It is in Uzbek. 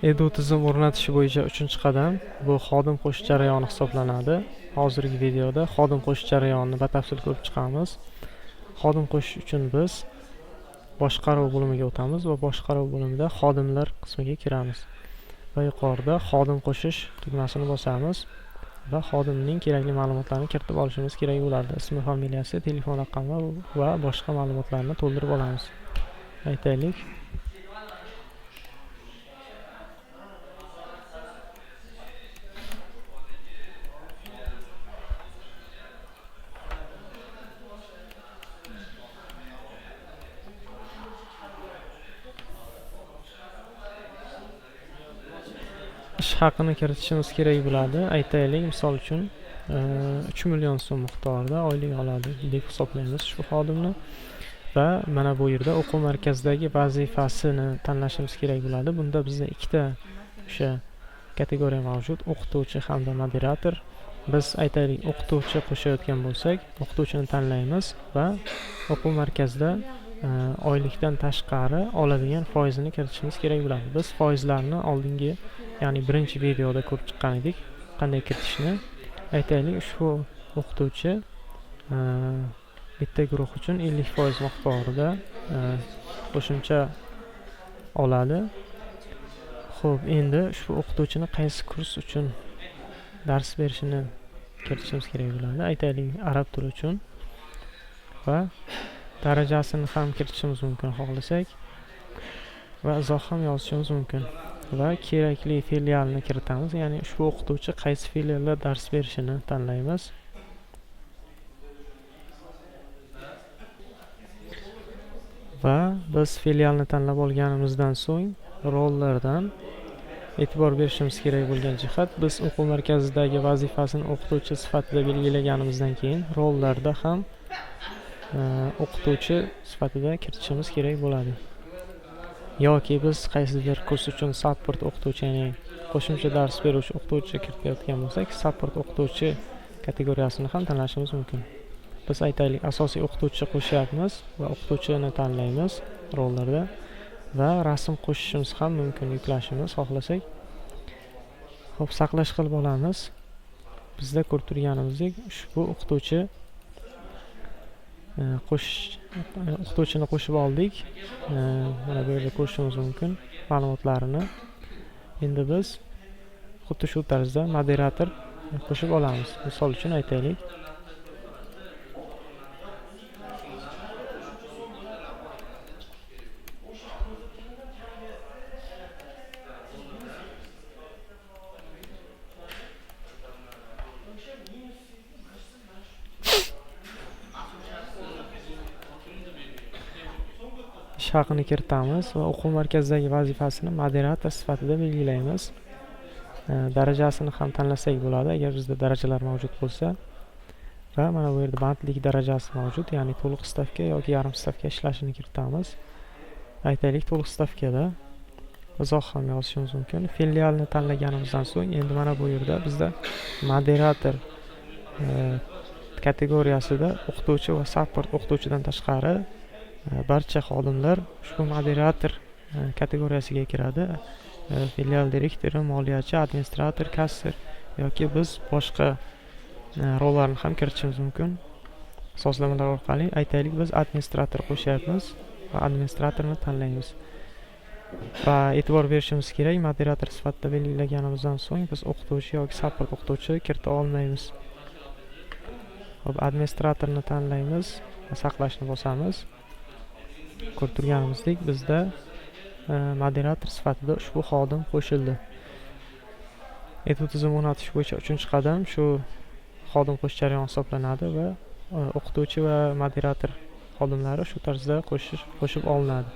Edu tizim o'rnatish bo'yicha 3-qadam bu xodim qo'shish jarayoni hisoblanadi. Hozirgi videoda xodim qo'shish jarayonini batafsil ko'rib chiqamiz. Xodim qo'shish uchun biz boshqaruv bo'limiga o'tamiz va boshqaruv bo'limida xodimlar qismiga kiramiz. Va yuqorida xodim qo'shish tugmasini bosamiz va xodimning kerakli ma'lumotlarini kiritib olishimiz kerak bo'ladi. Ismi, familiyasi, telefon raqami va boshqa ma'lumotlarni to'ldirib olamiz. Aytaylik. Ish haqini kiritishimiz kerak bo'ladi. Aytaylik, misol uchun 3 million so'm miqdorida oylik oladi deb hisoblaymiz shu xodimni va mana bu yerda o'quv markazidagi vazifasini tanlashimiz kerak bo'ladi. Bunda bizda ikkita o'sha kategoriya mavjud, o'qituvchi hamda moderator. Biz aytaylik o'qituvchi qo'shayotgan bo'lsak, o'qituvchini tanlaymiz va o'quv markazida oylikdan tashqari oladigan foizini kiritishimiz kerak bo'ladi. Biz foizlarni oldingi, ya'ni birinchi videoda ko'rib chiqqan edik, qanday kiritishni. Aytaylik, ushbu o'qituvchi bitta guruh uchun 50% miqdorida qo'shimcha oladi. Xo'p, endi ushbu o'qituvchini qaysi kurs uchun dars berishini kiritishimiz kerak bo'ladi. Aytaylik, arab tili uchun va darajasini ham kiritishimiz mumkin xohlasak va izoh ham yozishimiz mumkin va kerakli filialni kiritamiz, ya'ni ushbu o'qituvchi qaysi filialda dars berishini tanlaymiz. Va biz filialni tanlab olganimizdan so'ng rollardan e'tibor berishimiz kerak bo'lgan jihat, biz o'quv markazidagi vazifasini o'qituvchi sifatida belgilaganimizdan keyin rollarda ham o'qituvchi sifatida kiritishimiz kerak bo'ladi. Yoki biz qaysidir kurs uchun support o'qituvchi, ya'ni qo'shimcha dars beruvchi o'qituvchi kiritayotgan bo'lsak, support o'qituvchi kategoriyasini ham tanlashimiz mumkin. Biz aytaylik, asosiy o'qituvchi qo'shyapmiz va o'qituvchini tanlaymiz rollarda va rasm qo'shishimiz ham mumkin, yuklashimiz xohlasak. Xo'p, saqlash qilib olamiz. Bizda ko'rib turganimizdek, ushbu o'qituvchini qo'shib oldik. Mana bu yerda ko'rishimiz mumkin ma'lumotlarini. Endi biz xuddi shu tarzda moderator qo'shib olamiz. Misol uchun aytaylik, ish haqini kiritamiz va o'quv markazidagi vazifasini moderator sifatida belgilaymiz. Darajasini ham tanlasak bo'ladi agar bizda darajalar mavjud bo'lsa. Va mana bu yerda bandlik darajasi mavjud, ya'ni to'liq stavka yoki yarim stavka ishlashini kiritamiz. Aytaylik, to'liq stavkada izoh ham yozishimiz mumkin. Filialni tanlaganimizdan so'ng endi mana bu yerda bizda moderator kategoriyasida o'qituvchi va support o'qituvchidan tashqari barcha xodimlar ushbu moderator kategoriyasiga kiradi. Filial direktori, moliyachi, administrator, kassir yoki biz boshqa rollarni ham kiritishimiz mumkin. So'zlamalar orqali aytaylik, biz administrator qo'shyapmiz va administratorni tanlaymiz. Va e'tibor berishimiz kerak, moderator sifatida belgilaganimizdan so'ng biz o'qituvchi yoki support o'qituvchi kirita olmaymiz. Hop, administratorni tanlaymiz va saqlashni bosamiz. Ko'rib turganimizdek, bizda moderator sifatida ushbu xodim qo'shildi. Edu tizim o'rnatish bo'yicha 3-qadam shu xodim qo'shish jarayoni hisoblanadi va o'qituvchi va moderator xodimlari shu tarzda qo'shib olinadi.